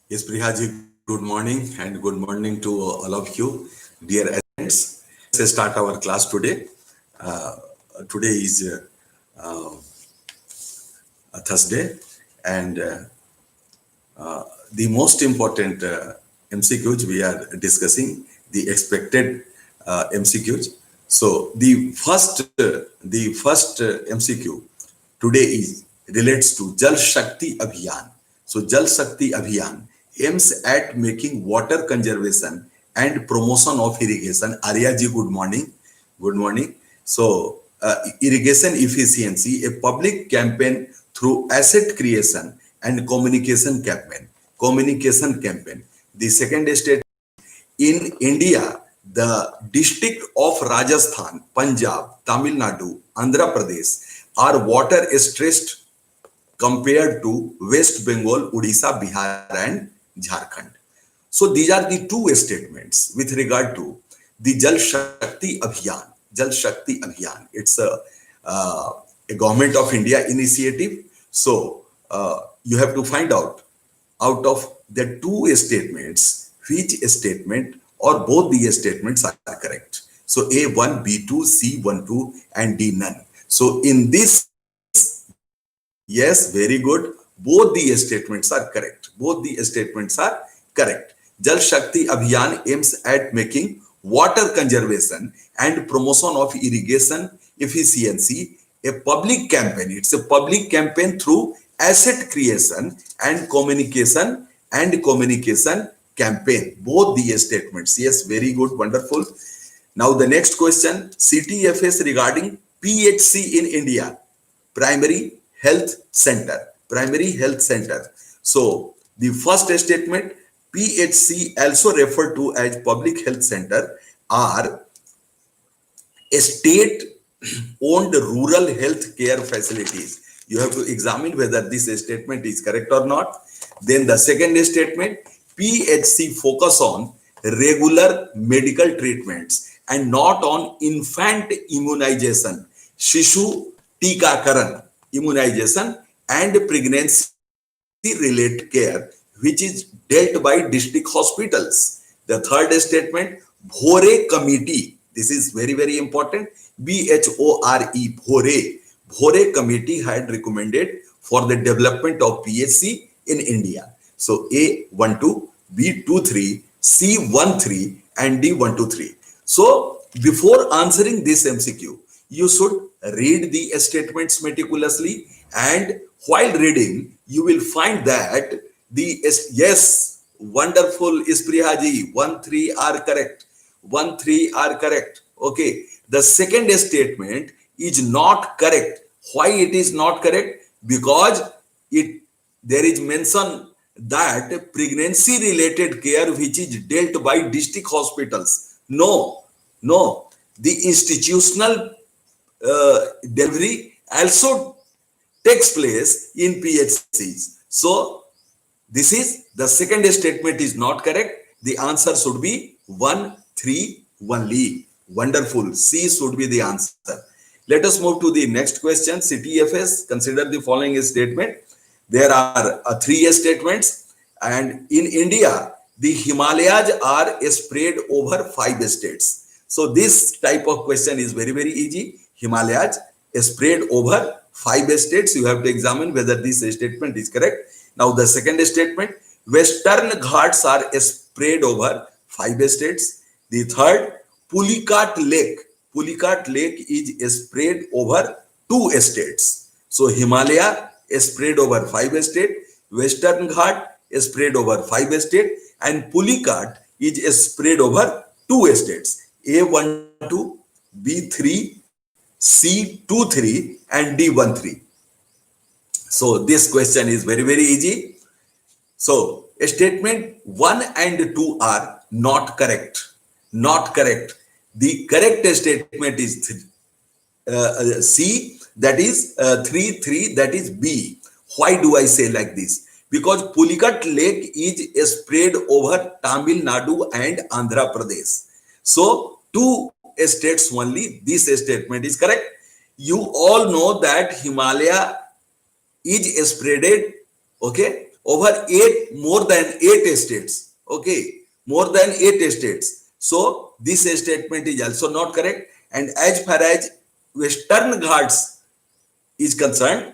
Yes, Prihaji, good morning and good morning to all of you, dear attendants. Let's start our class today. Uh, Today is a Thursday, and the most important MCQs we are discussing, the expected MCQs. So the first MCQ today is relates to Jal Shakti Abhiyan. So Jal Shakti Abhiyan aims at making water conservation and promotion of irrigation. Arya ji, good morning. Good morning. So irrigation efficiency, a public campaign through asset creation and communication campaign. Communication campaign. The second state in India, the district of Rajasthan, Punjab, Tamil Nadu, Andhra Pradesh are water stressed compared to West Bengal, Odisha, Bihar, and Jharkhand. So these are the two statements with regard to the Jal Shakti Abhiyan. Jal Shakti Abhiyan. It's a government of India initiative. So you have to find out of the two statements, which statement or both the statements are correct. So A1, B2, C12, and D none. So in this, yes, very good. Both the statements are correct. Both the statements are correct. Jal Shakti Abhiyan aims at making water conservation and promotion of irrigation efficiency a public campaign. It's a public campaign through asset creation and communication campaign. Both the statements. Yes, very good, wonderful. Now the next question, CTFS regarding PHC in India, primary health center. Primary health center. So the first statement, PHC, also referred to as public health center, are state-owned rural health care facilities. You have to examine whether this statement is correct or not. Then the second statement, PHC focus on regular medical treatments and not on infant immunization, Shishu Tikakaran immunization and pregnancy related care, which is dealt by district hospitals. The third statement, Bhore Committee. This is very, very important. BHORE, Bhore. Bhore Committee had recommended for the development of PHC in India. So A12, B23, C13, and D123. So before answering this MCQ, you should read the statements meticulously, and while reading, you will find that yes, wonderful, Isprihaji, 1-3 are correct. 1-3 are correct. Okay. The second statement is not correct. Why it is not correct? Because there is mention that pregnancy related care which is dealt by district hospitals. No. The institutional delivery also takes place in PHCs. So this is the second statement is not correct. The answer should be 1-3 only. Wonderful. C should be the answer. Let us move to the next question. CTFS, consider the following statement. There are three statements, and in India, the Himalayas are spread over 5 states. So this type of question is very, very easy. Himalayas spread over 5 states. You have to examine whether this statement is correct. Now the second statement, Western Ghats are spread over 5 states. The third, Pulicat Lake is spread over 2 states. So Himalaya is spread over 5 states, Western Ghat is spread over 5 states, and Pulicat is spread over 2 states. A12, B3, C23, and D13. So this question is very, very easy. So statement 1 and 2 are not correct. Not correct. The correct statement is C, that is 3, that is B. Why do I say like this? Because Pulicat Lake is spread over Tamil Nadu and Andhra Pradesh. So 2 states only, this statement is correct. You all know that Himalaya is spreaded, okay, over more than 8 states. Okay, more than 8 states. So this statement is also not correct. And as far as Western Ghats is concerned,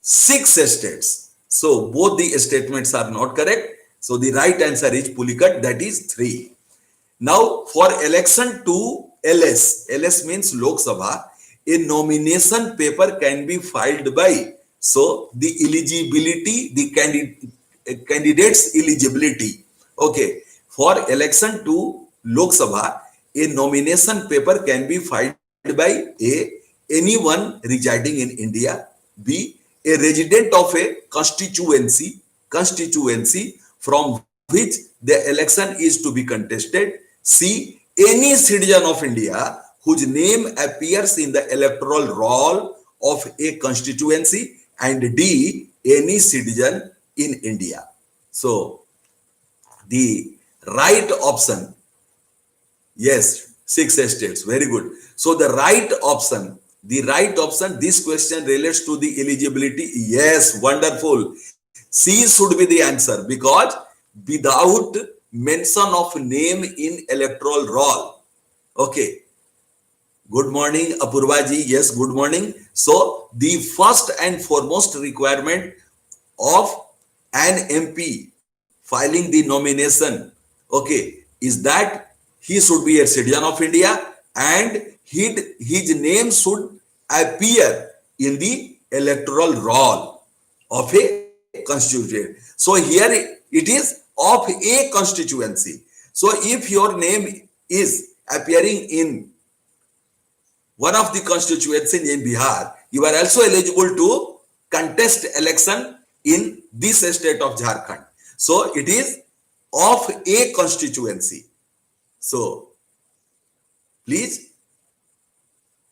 6 states. So both the statements are not correct. So the right answer is Pulikat, that is 3. Now for election to LS means Lok Sabha, a nomination paper can be filed by, so the eligibility, the candidate's eligibility. Okay, for election to Lok Sabha, a nomination paper can be filed by anyone residing in India, B, a resident of a constituency from which the election is to be contested, C, any citizen of India whose name appears in the electoral roll of a constituency, and D, any citizen in India. So the right option, yes, 6 states, very good. So the right option, this question relates to the eligibility. Yes, wonderful. C should be the answer, because without mention of name in electoral roll. Okay. Good morning, Apurvaji. Yes, good morning. So the first and foremost requirement of an MP filing the nomination, okay, is that he should be a citizen of India and his name should appear in the electoral roll of a constituent. So here it is of a constituency. So if your name is appearing in one of the constituencies in Bihar, you are also eligible to contest election in this state of Jharkhand. So it is of a constituency. So please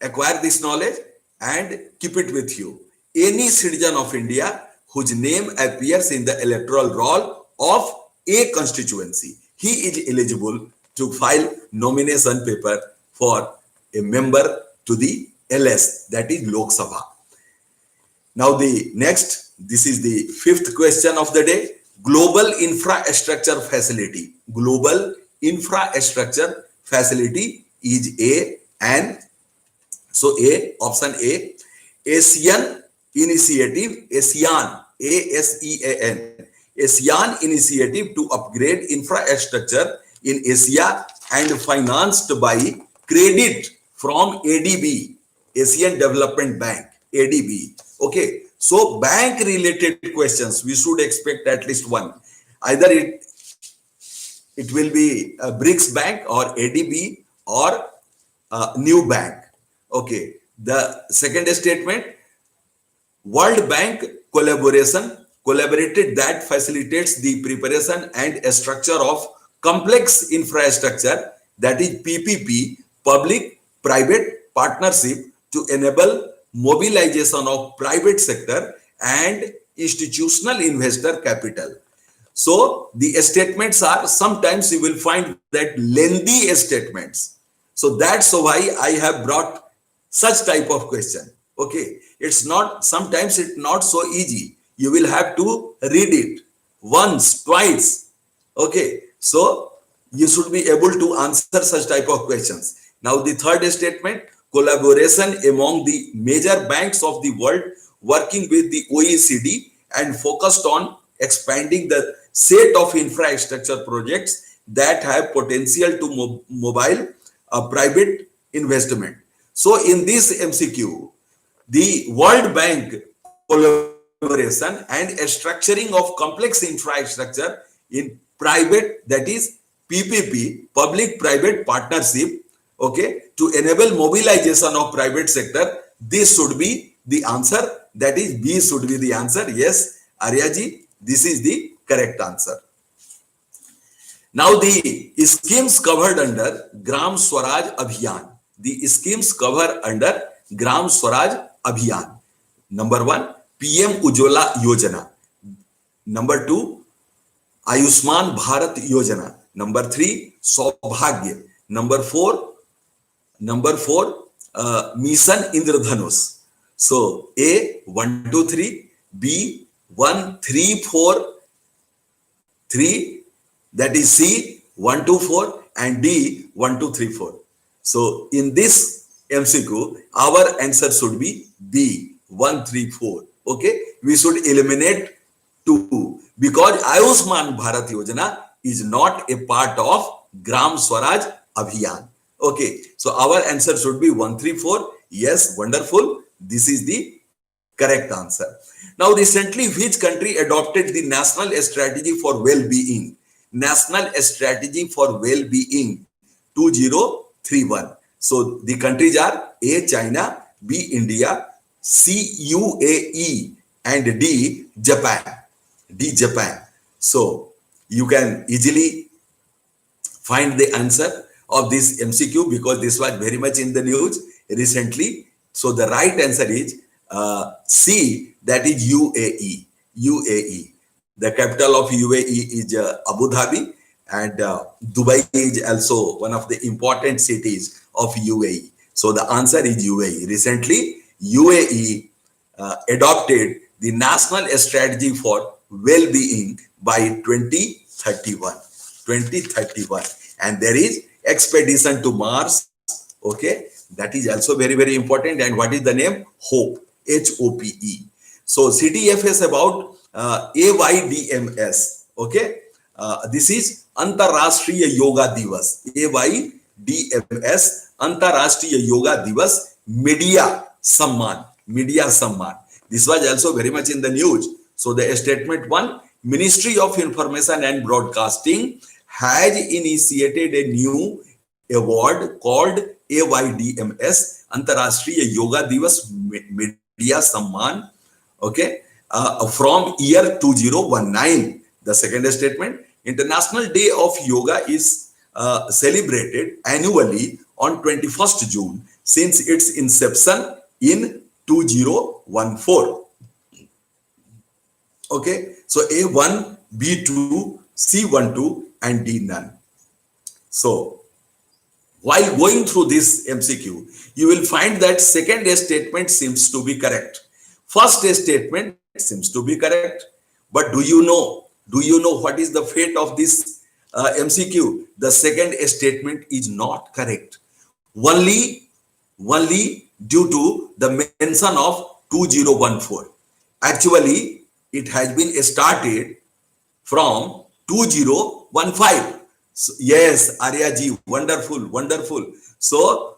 acquire this knowledge and keep it with you. Any citizen of India whose name appears in the electoral roll of a constituency, he is eligible to file nomination paper for a member to the LS, that is Lok Sabha. Now the next, this is the 5th question of the day. Global infrastructure facility. Global infrastructure facility is A, and so A, option A, ASEAN initiative, ASEAN, ASEAN, ASEAN initiative to upgrade infrastructure in Asia and financed by credit from ADB, Asian Development Bank, ADB. Okay, so bank related questions, we should expect at least one. Either it will be a BRICS Bank or ADB or New Bank. Okay, the second statement, World Bank collaborated that facilitates the preparation and structure of complex infrastructure, that is PPP, public-private partnership, to enable mobilization of private sector and institutional investor capital. So the statements are, sometimes you will find that lengthy statements. So that's why I have brought such type of question. Okay, it's not, sometimes it's not so easy. You will have to read it once, twice. Okay, so you should be able to answer such type of questions. Now the third statement, collaboration among the major banks of the world working with the OECD and focused on expanding the set of infrastructure projects that have potential to mobile private investment. So in this MCQ, the World Bank collaboration and structuring of complex infrastructure in private, that is PPP, public-private partnership, okay, to enable mobilization of private sector, this should be the answer, that is B should be the answer. Yes, Aryaji, this is the correct answer. Now the schemes covered under Gram Swaraj Abhiyan. The schemes covered under Gram Swaraj Abhiyan. Number 1, PM Ujjwala Yojana. Number 2, Ayushman Bharat Yojana. Number 3, Saubhagya. Number 4, Mission Indradhanush. So A 1 2 3, B 1 3 4 3, that is C 1 2 4, and D 1 2 3 4. So in this MCQ, our answer should be B 1 3 4. Okay, we should eliminate 2 because Ayushman Bharat Yojana is not a part of Gram Swaraj Abhiyan. Okay, so our answer should be 134. Yes, wonderful. This is the correct answer. Now, recently, which country adopted the National Strategy for Well-being? National Strategy for Well-being 2031. So, the countries are A. China, B. India, C. UAE, and D. Japan. D. Japan. So, you can easily find the answer of this MCQ because this was very much in the news recently. So the right answer is C, that is UAE. UAE. The capital of UAE is Abu Dhabi, and Dubai is also one of the important cities of UAE. So the answer is UAE. Recently, UAE adopted the National Strategy for Well-being by 2031. 2031. And there is expedition to Mars. Okay, that is also very, very important. And what is the name? HOPE. HOPE. So CTF is about AYDMS. Okay, this is Antarashtriya Yoga Divas. AYDMS, Antarashtriya Yoga Divas Media Samman. Media Samman. This was also very much in the news. So the statement 1, Ministry of Information and Broadcasting has initiated a new award called AYDMS, Antarashtriya Yoga Divas Media Samman, okay, from year 2019. The second statement, International Day of Yoga is celebrated annually on 21st June since its inception in 2014. Okay, so A1, B2, C12, and D none. So while going through this MCQ, you will find that second statement seems to be correct. First statement seems to be correct. But do you know what is the fate of this MCQ? The second statement is not correct. Only due to the mention of 2014. Actually, it has been started from 2015. So, yes, Arya ji, wonderful, wonderful. So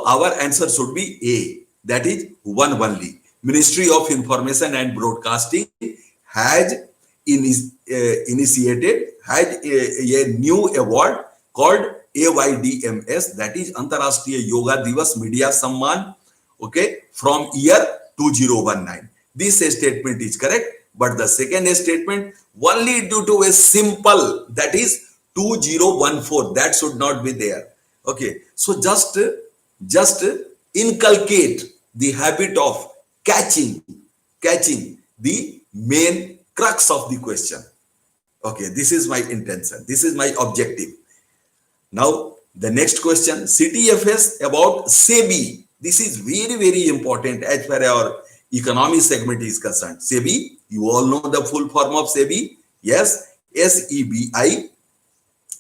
our answer should be A, that is one only. Ministry of Information and Broadcasting has initiated a new award called AYDMS, that is Antarashtriya Yoga Divas Media Samman, okay, from year 2019. This statement is correct, but the second statement only due to a simple, that is 2014, that should not be there. Okay, so just inculcate the habit of catching the main crux of the question. Okay, this is my intention, this is my objective. Now the next question, CTFS about SEBI. This is very, very important as far as our economy segment is concerned. SEBI, you all know the full form of SEBI. Yes, SEBI.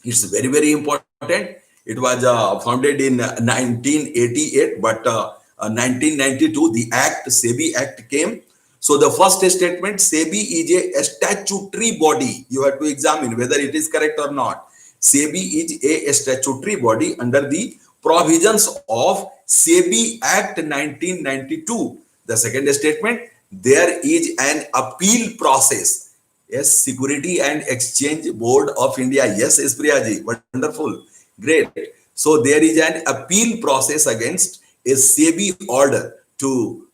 It's very, very important. It was founded in 1988, but 1992, the Act, SEBI Act came. So the first statement, SEBI is a statutory body. You have to examine whether it is correct or not. SEBI is a statutory body under the provisions of SEBI Act 1992. The second statement, there is an appeal process. Yes, Security and Exchange Board of India. Yes, Ispriyaji, wonderful, great. So there is an appeal process against a SEBI order to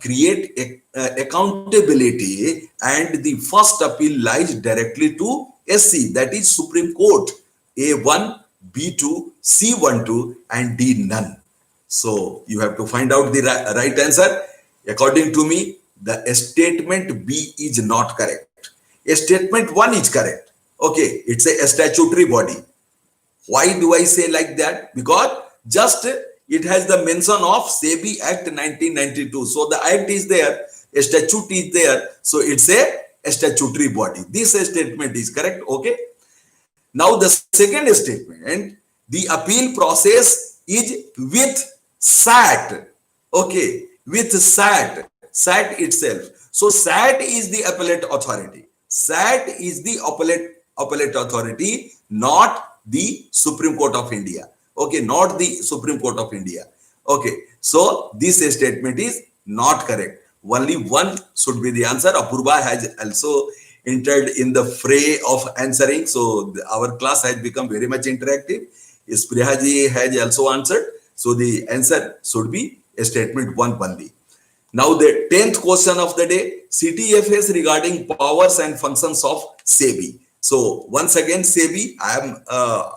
create accountability, and the first appeal lies directly to SC, that is Supreme Court. A1, B2, C12, and D none. So you have to find out the right answer. According to me, the statement B is not correct. Statement 1 is correct. Okay, it's a statutory body. Why do I say like that? Because just it has the mention of SEBI Act 1992. So the act is there, a statute is there. So it's a statutory body. This statement is correct. Okay. Now the second statement, the appeal process is with SAT. Okay, with SAT, SAT itself. So SAT is the appellate authority. SAT is the appellate authority, not the Supreme Court of India. Okay, not the Supreme Court of India. Okay, so this statement is not correct. Only one should be the answer. Apurva has also entered in the fray of answering. So our class has become very much interactive. Sprihaji has also answered. So the answer should be a statement one only. Now the 10th question of the day, CTFS regarding powers and functions of SEBI. So once again, SEBI, I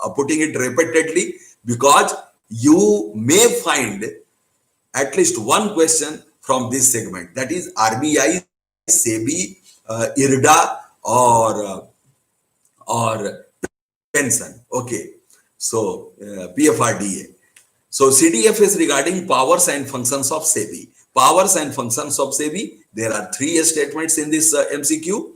am putting it repeatedly because you may find at least one question from this segment. That is RBI, SEBI, IRDA or pension. Okay. So PFRDA. So CTFS regarding powers and functions of SEBI. Powers and functions of SEBI. There are three statements in this MCQ.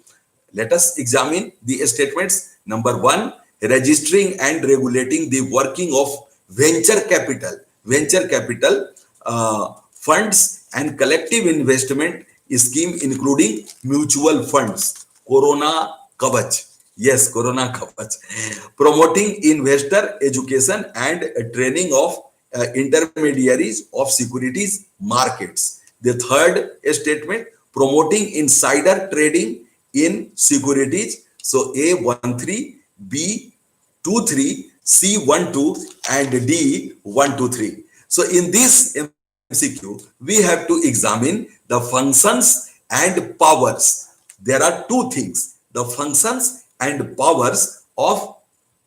Let us examine the statements. Number one, registering and regulating the working of venture capital funds and collective investment scheme, including mutual funds. Corona Kavach. Yes, Corona Kavach. Promoting investor education and training of intermediaries of securities markets. The third statement, promoting insider trading in securities. So A13, B23, C12 and D123. So in this MCQ, we have to examine the functions and powers. There are two things, the functions and powers of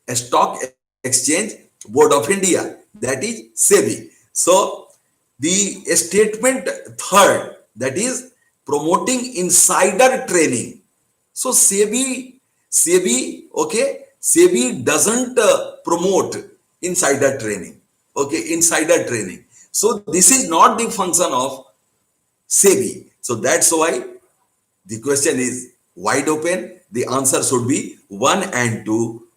a stock exchange board of India, that is SEBI. So the statement third, that is promoting insider training. So SEBI, okay, SEBI doesn't promote insider training. Okay, insider training. So this is not the function of SEBI. So that's why the question is wide open. The answer should be 1 and 2.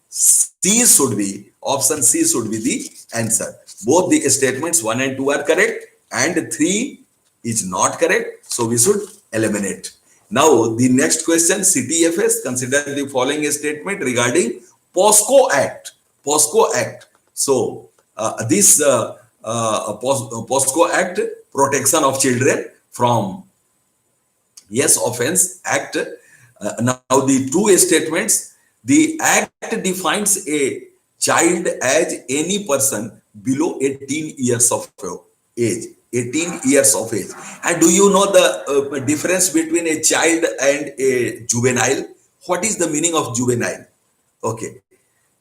Option C should be the answer. Both the statements 1 and 2 are correct and 3 is not correct. So we should eliminate. Now the next question, CTFS, consider the following statement regarding POSCO Act. POSCO Act. So this POSCO Act, protection of children from offense act. Now the two statements, the act defines a child as any person below 18 years of age. 18 years of age. And do you know the difference between a child and a juvenile? What is the meaning of juvenile? Okay.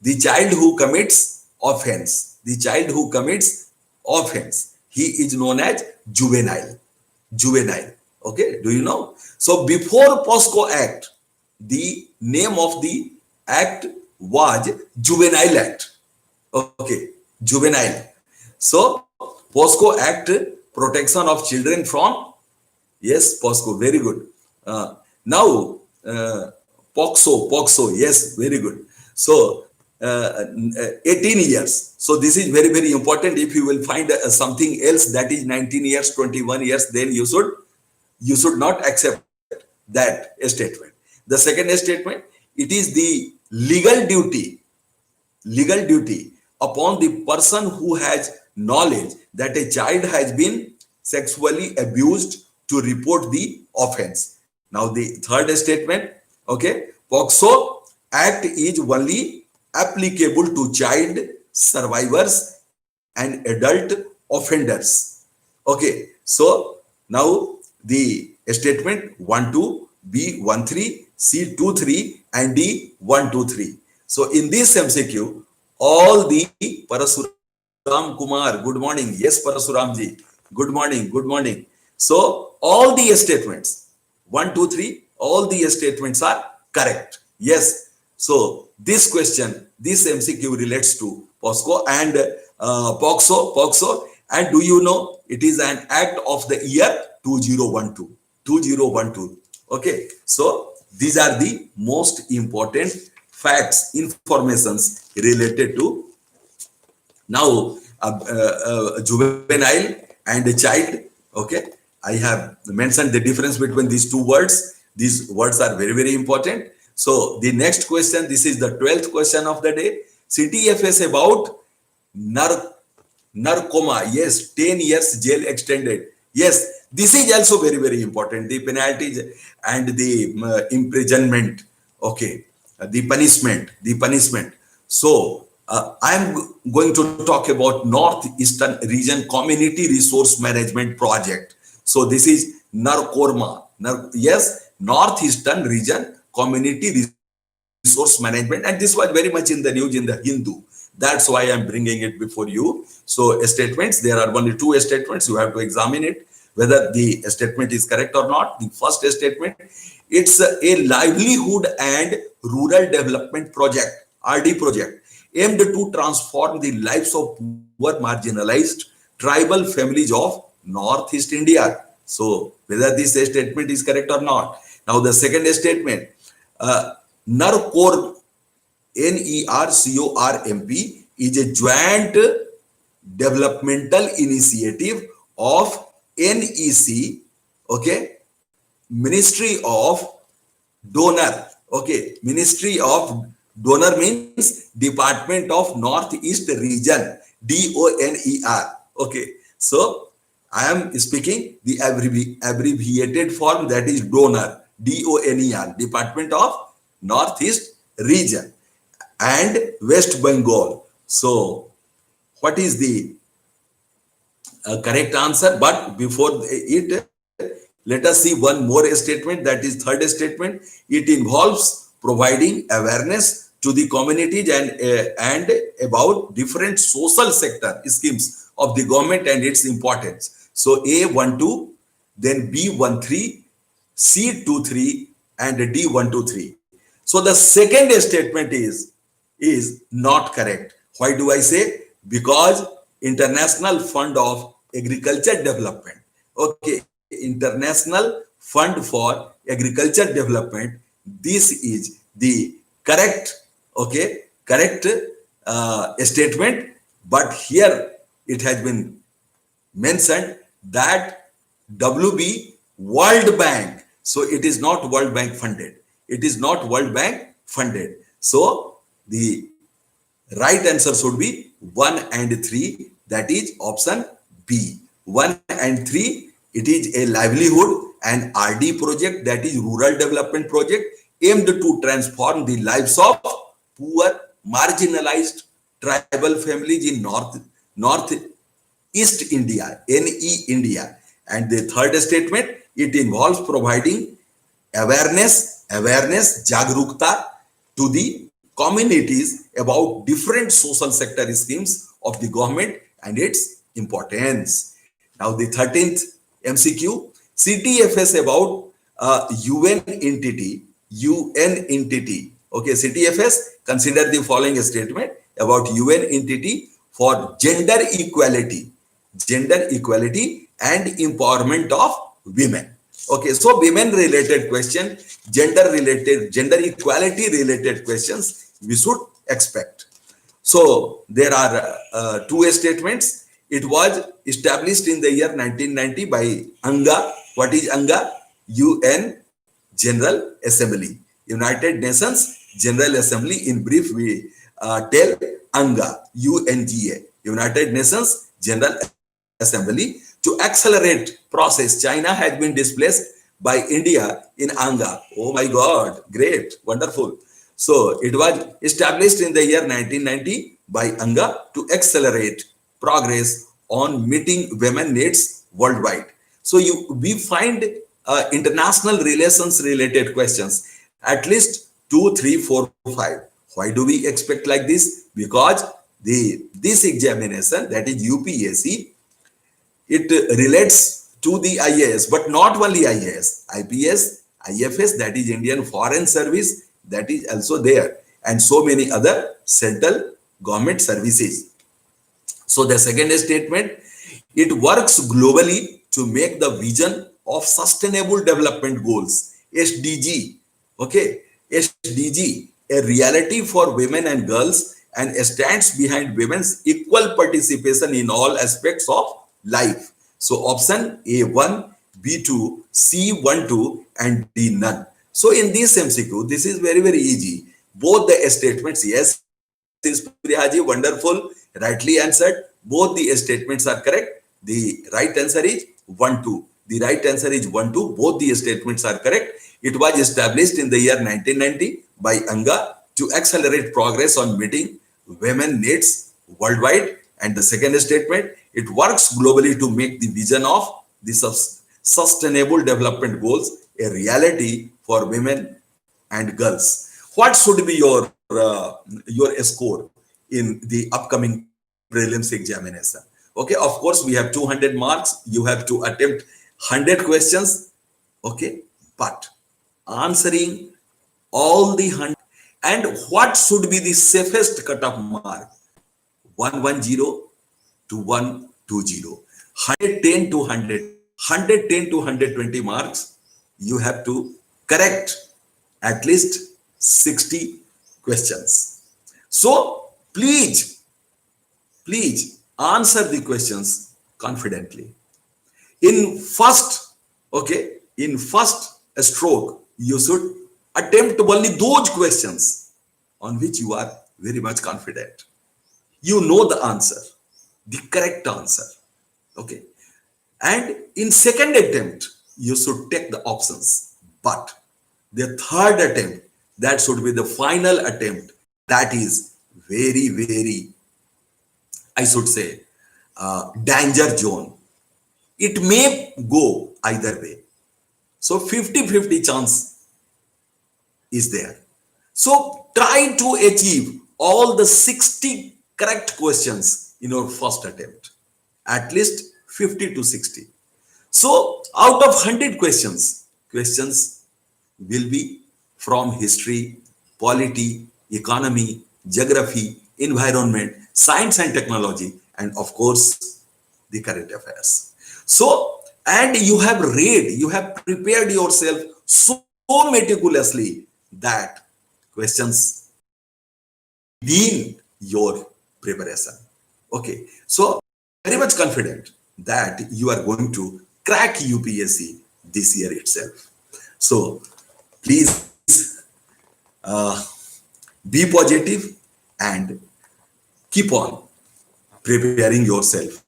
The child who commits offense. The child who commits offense. He is known as juvenile. Juvenile. Okay. Do you know? So before POSCO Act, the name of the act was Juvenile Act. Okay. Juvenile. So POSCO Act, protection of children from, yes, POSCO, very good. Now, POXO, yes, very good. So, 18 years. So, this is very, very important. If you will find something else that is 19 years, 21 years, then you should not accept that statement. The second statement, it is the legal duty upon the person who has knowledge that a child has been sexually abused to report the offense. Now the third statement, okay, POXO Act is only applicable to child survivors and adult offenders. Okay, so now the statement 1-2, B13, C23 and D123. So in this MCQ, all the Parasuram Kumar, good morning. Yes, Parasuramji, good morning, good morning. So all the statements, 1, 2, 3, all the statements are correct. Yes. So this question, this MCQ relates to POSCO and POXO. And do you know it is an act of the year 2012? 2012. Okay, so these are the most important facts, informations related to now juvenile and a child. Okay, I have mentioned the difference between these two words. These words are very, very important. So the next question, this is the 12th question of the day. CTFS about nar narcoma. Yes, 10 years jail extended. Yes, this is also very, very important. The penalties and the imprisonment. Okay, the punishment. So I am going to talk about Northeastern Region Community Resource Management Project. So this is NARCORMA. Yes, Northeastern Region Community Resource Management, and this was very much in the news in the Hindu. That's why I'm bringing it before you. So statements, there are only two statements. You have to examine it whether the statement is correct or not. The first statement, it's a livelihood and rural development project, RD project, aimed to transform the lives of poor marginalized tribal families of Northeast India. So whether this statement is correct or not. Now the second statement, NERCOR, NERCORMP is a joint developmental initiative of NEC, okay, Ministry of Donor, okay, Ministry of Donor means Department of Northeast Region, DONER, okay. So I am speaking the abbreviated form, that is donor, DONER, Department of Northeast Region, and West Bengal. So what is the correct answer? But before it, let us see one more statement, that is third statement. It involves providing awareness to the communities and about different social sector schemes of the government and its importance. So A12, then B13, C23, and D123. So the second statement is not correct. Why do I say? Because International Fund of Agriculture Development, okay, International Fund for Agriculture Development, this is the correct, okay, correct statement. But here it has been mentioned that WB, World Bank. So it is not World Bank funded. It is not World Bank funded. So the right answer should be 1 and 3. That is option B. 1 and 3. It is a livelihood and RD project, that is rural development project, aimed to transform the lives of poor, marginalized tribal families in Northeast India, NE India. And the third statement, it involves providing awareness, jagrukta to the communities about different social sector schemes of the government and its importance. Now the 13th MCQ, CTFS about UN entity, Okay, CTFS, consider the following statement about UN entity for gender equality and empowerment of women. Okay, so women related question, gender equality related questions we should expect. So there are two statements. It was established in the year 1990 by UNGA. What is UNGA? UN General Assembly, United Nations General Assembly. In brief, we tell UNGA, UNGA, United Nations General Assembly, to accelerate process. China had been displaced by India in UNGA. Oh my God, great, wonderful. So it was established in the year 1990 by UNGA to accelerate progress on meeting women needs worldwide. So we find international relations related questions, at least 2, 3, 4, 5. Why do we expect like this? Because this examination, that is UPSC, it relates to the IAS, but not only IAS, IPS, IFS, that is Indian Foreign Service, that is also there, and so many other central government services. So the second statement, It works globally to make the vision of Sustainable Development Goals, SDG, okay, SDG, a reality for women and girls, and stands behind women's equal participation in all aspects of life. So option A 1, B 2, C 1 2, and D none. So in this MCQ, this is very easy. Both the statements, yes, Priyaji, wonderful, rightly answered. Both the statements are correct. The right answer is 1 2. The right answer is 1 2. Both the statements are correct. It was established in the year 1990 by ANGA to accelerate progress on meeting women needs worldwide. And the second statement, it works globally to make the vision of the Sustainable Development Goals a reality for women and girls. What should be your score in the upcoming prelims examination? Okay, of course we have 200 marks. You have to attempt 100 questions. Okay, but answering all the 100, and what should be the safest cutoff mark? 110 to 120, 110 to 100, 110 to 120 marks. You have to correct at least 60 questions. So please answer the questions confidently. In first, okay, in first stroke, you should attempt only those questions on which you are very much confident. You know the answer, the correct answer. Okay. And in second attempt, you should take the options. But the third attempt, that should be the final attempt, that is very, I should say, danger zone. It may go either way. So 50-50 chance is there. So try to achieve all the 60 correct questions in your first attempt, at least 50 to 60. So out of 100 questions will be from history, polity, economy, geography, environment, science and technology, and of course, the current affairs. So, and you have read, you have prepared yourself so meticulously that questions within your preparation. Okay, so very much confident that you are going to crack UPSC this year itself. So please be positive and keep on preparing yourself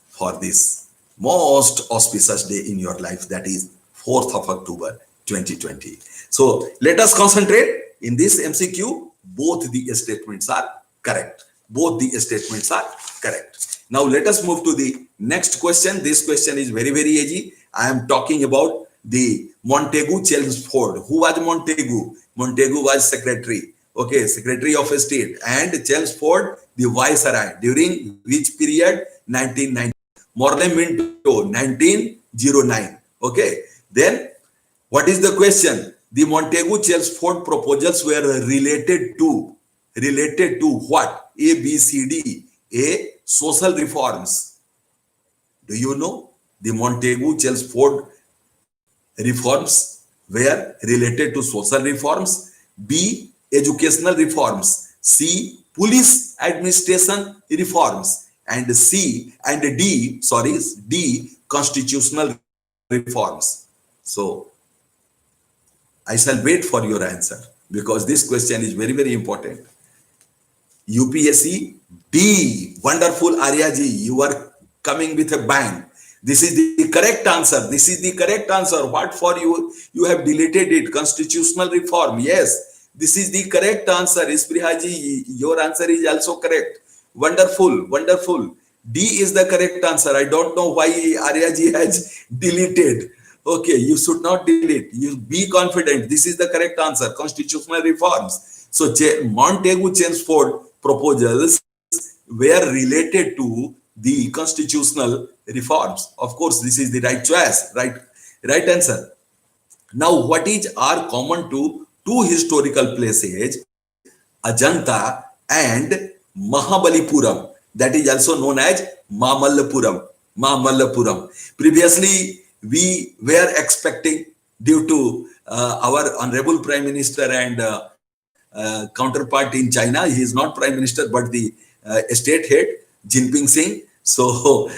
for this most auspicious day in your life, that is 4th of October 2020. So let us concentrate in this MCQ. Both the statements are correct. Both the statements are correct. Now let us move to the next question. This question is very easy. I am talking about the Montagu Chelmsford. Who was Montagu? Montagu was secretary. Okay, Secretary of State, and Chelmsford the viceroy. During which period? 1990. Morley Minto 1909. Okay, then what is the question? The Montagu Chelmsford proposals were related to what? A, B, C, D. A, social reforms. Do you know? The Montagu Chelmsford reforms were related to social reforms. B, educational reforms. C, police administration reforms. And D, constitutional reforms. So I shall wait for your answer, because this question is very important. UPSC D. Wonderful, Aryaji. You are coming with a bang. This is the correct answer. This is the correct answer. What for you? You have deleted it. Constitutional reform. Yes. This is the correct answer. Isprihaji, your answer is also correct. Wonderful. D is the correct answer. I don't know why Aryaji has deleted. Okay, you should not delete. You be confident. This is the correct answer. Constitutional reforms. So Montagu Chelmsford proposals were related to the constitutional reforms. Of course, this is the right choice, right answer. Now, what is are common to two historical places, Ajanta and Mahabalipuram, that is also known as Mamallapuram. Mallapuram. Previously, we were expecting, due to our honorable Prime Minister and counterpart in China, he is not Prime Minister but the state head, Jinping Singh. So,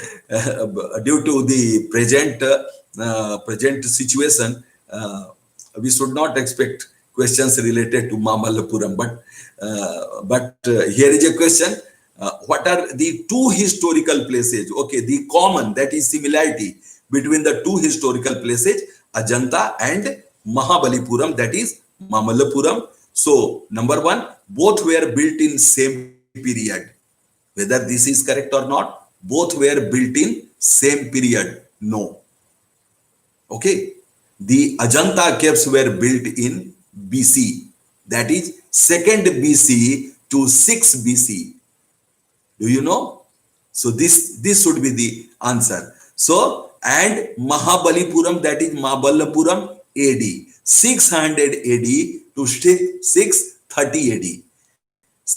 due to the present situation, we should not expect questions related to Mamallapuram. But here is a question. What are the two historical places? Okay, the common, that is similarity between the two historical places, Ajanta and Mahabalipuram, that is Mamallapuram. So, number one, both were built in same period. Whether this is correct or not, both were built in same period. No. Okay. The Ajanta caves were built in BC. That is 2nd BC to 6 BC. Do you know? So this should be the answer. So, and Mahabalipuram, that is Mahabalipuram AD, 600 AD to 630 AD.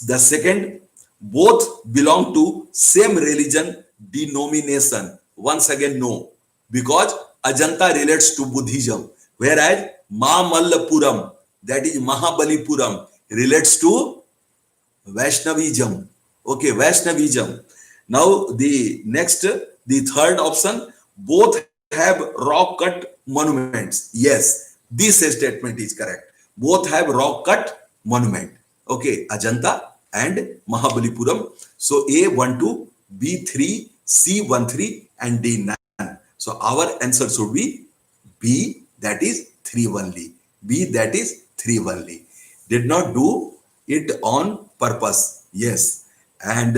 The second, both belong to same religion denomination. Once again, no, because Ajanta relates to Buddhism, whereas Mamallapuram, that is Mahabalipuram, relates to Vaishnavism. Okay, Vaishnavism. Now the next, the third option, both have rock cut monuments. Yes, this statement is correct. Both have rock cut monument. Okay, Ajanta and Mahabalipuram. So A12, B3, C13 and D9. So our answer should be B, that is 3 only. B, that is 3 only. Did not do it on purpose. Yes. And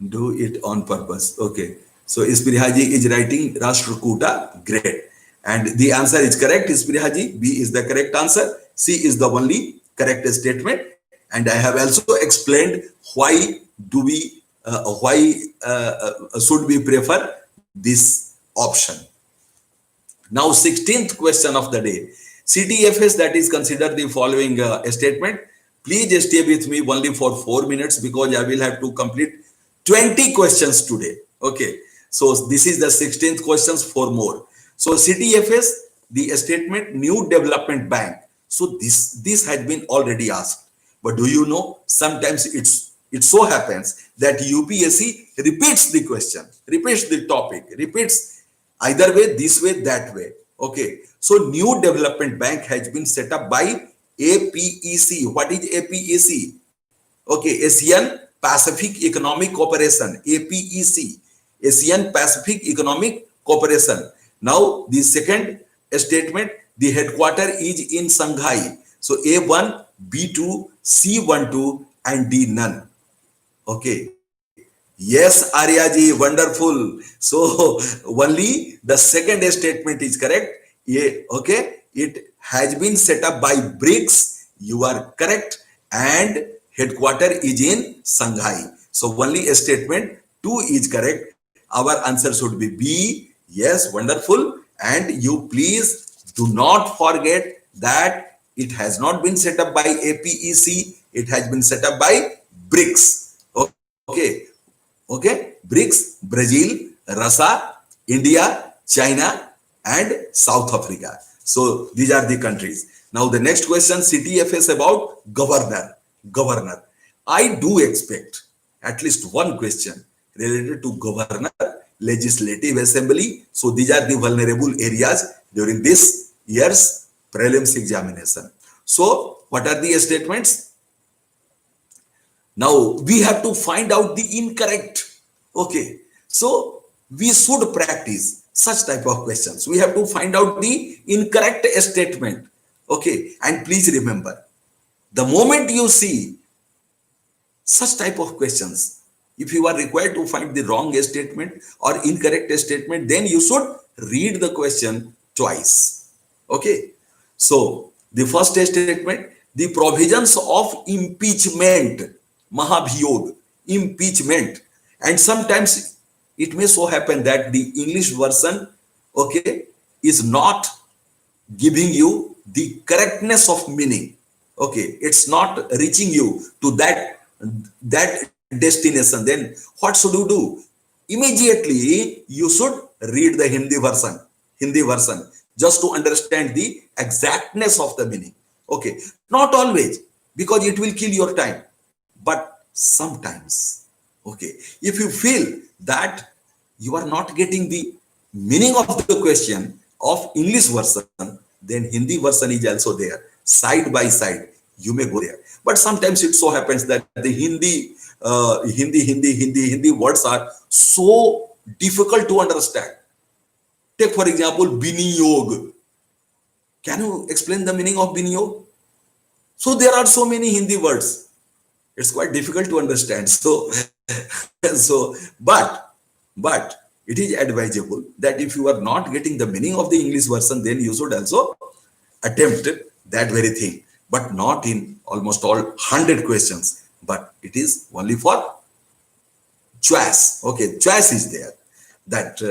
do it on purpose. Okay. So Ispirihaji is writing Rashtrakuta. Great. And the answer is correct, Ispirihaji. B is the correct answer. C is the only correct statement. And I have also explained why do we, should we prefer this option. Now, 16th question of the day. CTFS, that is, consider the following statement. Please stay with me only for 4 minutes because I will have to complete 20 questions today. Okay. So this is the 16th questions, 4 more. So CTFS, the statement new development bank. So this had been already asked. But do you know, sometimes it so happens that UPSC repeats the question, repeats the topic, repeats either way, this way, that way. Okay. So new development bank has been set up by APEC. What is APEC? Okay, Asian Pacific Economic Cooperation, APEC, Asian Pacific Economic Cooperation. Now, the second statement, the headquarter is in Shanghai. So, A1, B2, C12, and D none. Okay. Yes, Aryaji, wonderful. So, only the second statement is correct. Yeah, okay. It has been set up by BRICS. You are correct. And headquarter is in Shanghai. So, only a statement 2 is correct. Our answer should be B. Yes, wonderful. And you please do not forget that it has not been set up by APEC. It has been set up by BRICS. Okay. Okay. BRICS, Brazil, Russia, India, China, and South Africa. So these are the countries. Now the next question, CTFS about governor. Governor. I do expect at least one question related to governor, legislative assembly. So these are the vulnerable areas during this year's prelims examination. So what are the statements? Now we have to find out the incorrect. Okay. So we should practice such type of questions. We have to find out the incorrect statement. Okay. And please remember, the moment you see such type of questions, if you are required to find the wrong statement or incorrect statement, then you should read the question twice. Okay. So the first statement, the provisions of impeachment, Mahabhiyog, impeachment. And sometimes it may so happen that the English version, okay, is not giving you the correctness of meaning. Okay, it's not reaching you to that destination. Then what should you do? immediately you should read the Hindi version, just to understand the exactness of the meaning. Okay, not always, because it will kill your time, but sometimes. Okay, if you feel that you are not getting the meaning of the question of English version, then Hindi version is also there, side by side. You may go there, but sometimes it so happens that the Hindi words are so difficult to understand. Take for example, biniyog. Can you explain the meaning of biniyog? So there are so many Hindi words. It's quite difficult to understand. So, but it is advisable that if you are not getting the meaning of the English version, then you should also attempt that very thing, but not in almost all 100 questions. But it is only for choice. Okay, choice is there that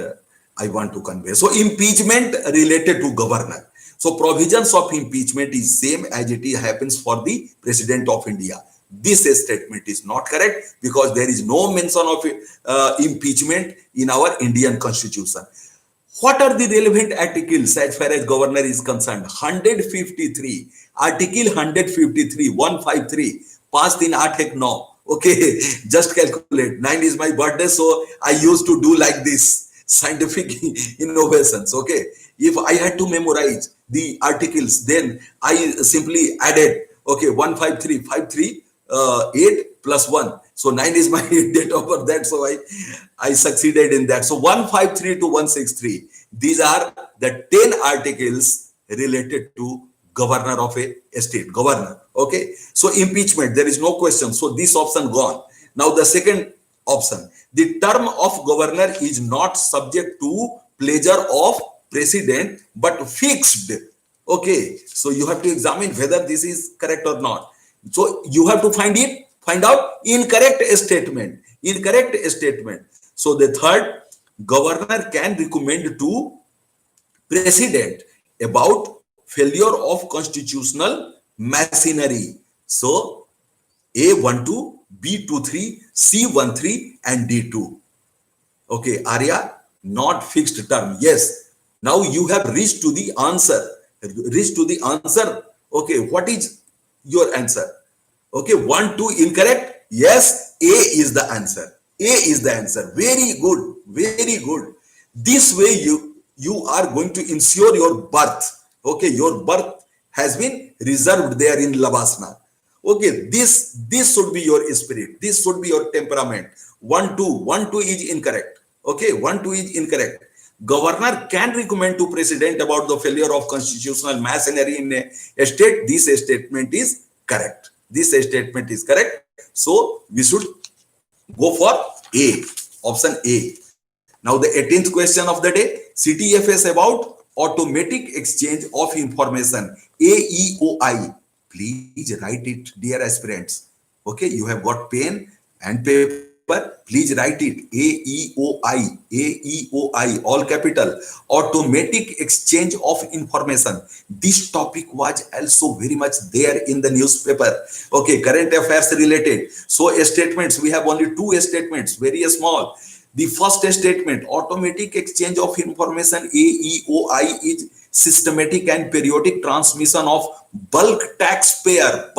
I want to convey. So impeachment related to governor. So provisions of impeachment is same as it happens for the President of India. This statement is not correct because there is no mention of impeachment in our Indian constitution. What are the relevant articles as far as governor is concerned? 153, article 153, 153, passed in 8 9. Okay, just calculate. 9 is my birthday, so I used to do like this scientific innovations. Okay, if I had to memorize the articles, then I simply added, okay, 153, 53, 8 plus 1. So 9 is my date of birth. That so I succeeded in that. So 153 to 163. These are the 10 articles related to governor of a state. Governor. Okay. So impeachment, there is no question. So this option gone. Now the second option. The term of governor is not subject to pleasure of president but fixed. Okay. So you have to examine whether this is correct or not. So you have to find out incorrect statement. Incorrect statement. So the third, governor can recommend to president about failure of constitutional machinery. So A12, B23, C13 and D2. Okay, Arya, not fixed term. Yes. Now you have reached to the answer. Reached to the answer. Okay, what is your answer? Okay, 1, 2 incorrect. Yes, A is the answer. A is the answer. Very good. Very good. This way you are going to ensure your birth. Okay, your birth has been reserved there in Lavasana. Okay, this should be your spirit. This should be your temperament. 1, 2. 1, 2 is incorrect. Okay, 1, 2 is incorrect. Governor can recommend to president about the failure of constitutional machinery in a state. This statement is correct. This statement is correct. So we should go for A, option A. Now the 18th question of the day, CTFS about automatic exchange of information, AEOI. Please write it, dear aspirants. Okay, you have got pen and paper. Please write it. AEOI, AEOI, all capital. Automatic exchange of information. This topic was also very much there in the newspaper. Okay, current affairs related. So statements, we have only 2 statements, very small. The first statement, automatic exchange of information, AEOI, is systematic and periodic transmission of bulk taxpayer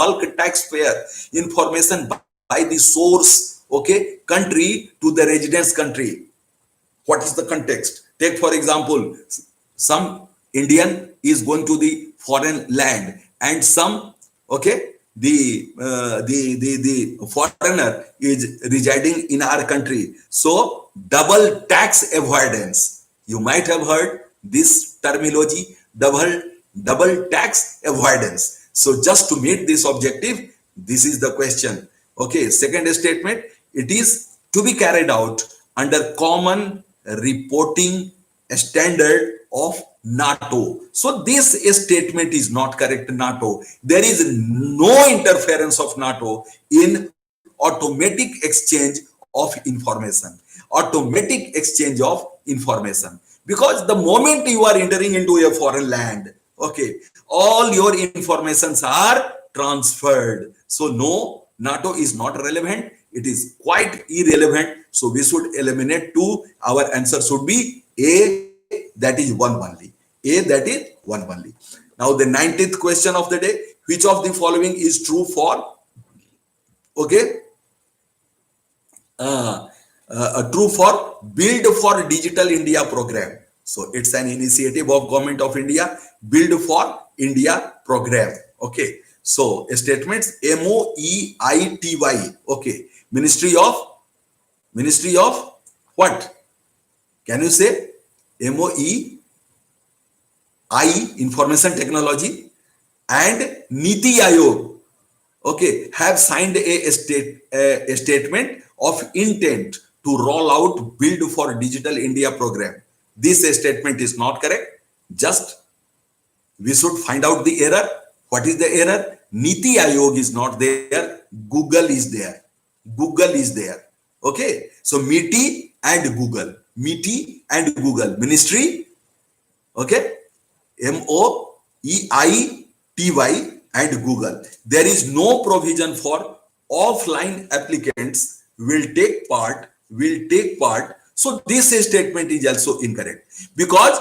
information by the source, okay, country to the residence country. What is the context? Take for example, some Indian is going to the foreign land and some, okay, the foreigner is residing in our country. So double tax avoidance. You might have heard this terminology, double tax avoidance. So just to meet this objective, this is the question. Okay, second statement, it is to be carried out under common reporting standard of NATO. So this statement is not correct. NATO, there is no interference of NATO in automatic exchange of information. Automatic exchange of information, because the moment you are entering into a foreign land, okay, all your informations are transferred. So no, NATO is not relevant It is quite irrelevant. So we should eliminate 2. Our answer should be A, that is 1 only. A, that is 1 only. Now the 19th question of the day. Which of the following is true for, okay, true for Build for Digital India program. So it's an initiative of Government of India, Build for India program. Okay. So statements MOEITY. Okay. Ministry of what? Can you say? MOEI, Information Technology, and Niti Aayog, okay, have signed a statement of intent to roll out Build for Digital India program. This statement is not correct. Just we should find out the error. What is the error? Niti Aayog is not there. Google is there. Google is there. Okay. So MITI and Google. MITI and Google. Ministry. Okay. MOEITY and Google. There is no provision for offline applicants will take part. So this statement is also incorrect, because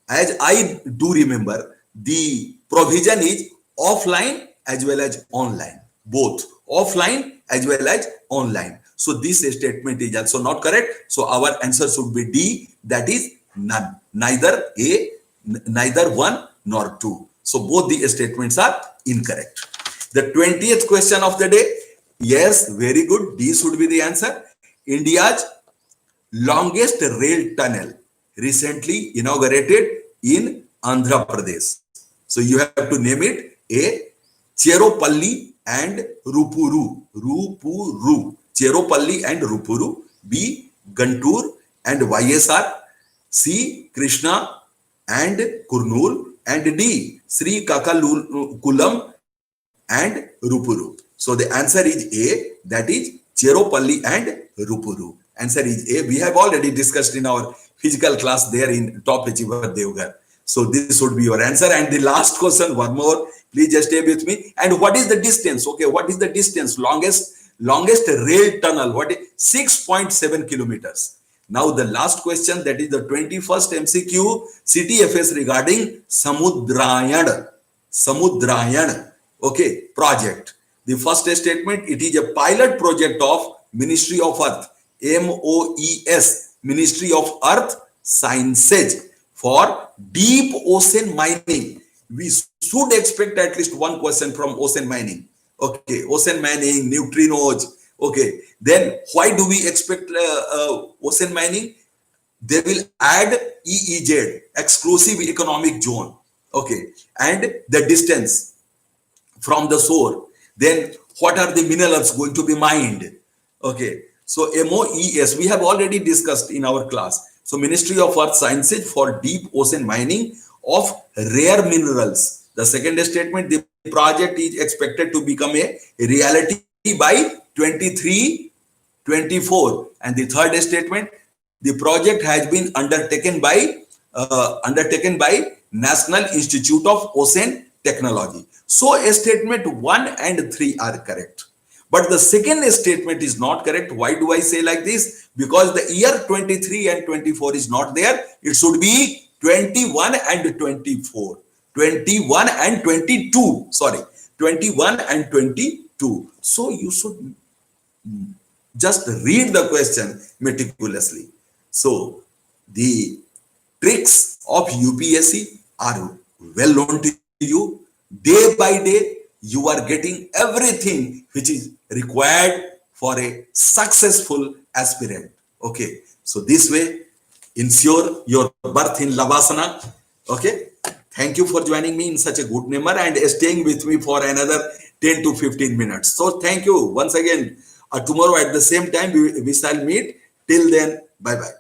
as I do remember, the provision is offline as well as online, both offline as well as online. So this statement is also not correct. So our answer should be D, that is none, neither A, neither 1 nor 2. So both the statements are incorrect. The 20th question of the day. Yes, very good. D should be the answer. India's longest rail tunnel recently inaugurated in Andhra Pradesh. So you have to name it. A, Cheropalli and Rupuru. Cheropalli and Rupuru. B, Guntur and YSR. C, Krishna and Kurnool. And D, Sri Kakakulam and Rupuru. So the answer is A, that is Cheropalli and Rupuru. Answer is A. We have already discussed in our physical class there in Top Achiever Devgar. So this would be your answer. And the last question, one more. Please just stay with me. And what is the distance? Okay, what is the distance? Longest rail tunnel. What is 6.7 kilometers? Now the last question, that is the 21st MCQ CTFS regarding Samudrayan, okay, project. The first statement, it is a pilot project of Ministry of Earth, MOES, Ministry of Earth Sciences, for deep ocean mining. We should expect at least one question from ocean mining. Okay, ocean mining, neutrinos. Okay, then why do we expect ocean mining? They will add EEZ, exclusive economic zone. Okay, and the distance from the shore. Then what are the minerals going to be mined? Okay, so MOES we have already discussed in our class. So Ministry of Earth Sciences for deep ocean mining of rare minerals. The second statement, the project is expected to become a reality by 23-24. And the third statement, the project has been undertaken by National Institute of Ocean Technology. So statement 1 and 3 are correct. But the second statement is not correct. Why do I say like this? Because the year 23 and 24 is not there. It should be 21 and 24. 21 and 22. Sorry. 21 and 22. So you should just read the question meticulously. So the tricks of UPSC are well known to you. Day by day, you are getting everything which is required for a successful aspirant. Okay. So this way, ensure your birth in Lavasana. Okay. Thank you for joining me in such a good number and staying with me for another 10 to 15 minutes. So thank you once again. Tomorrow at the same time, we shall meet. Till then, bye-bye.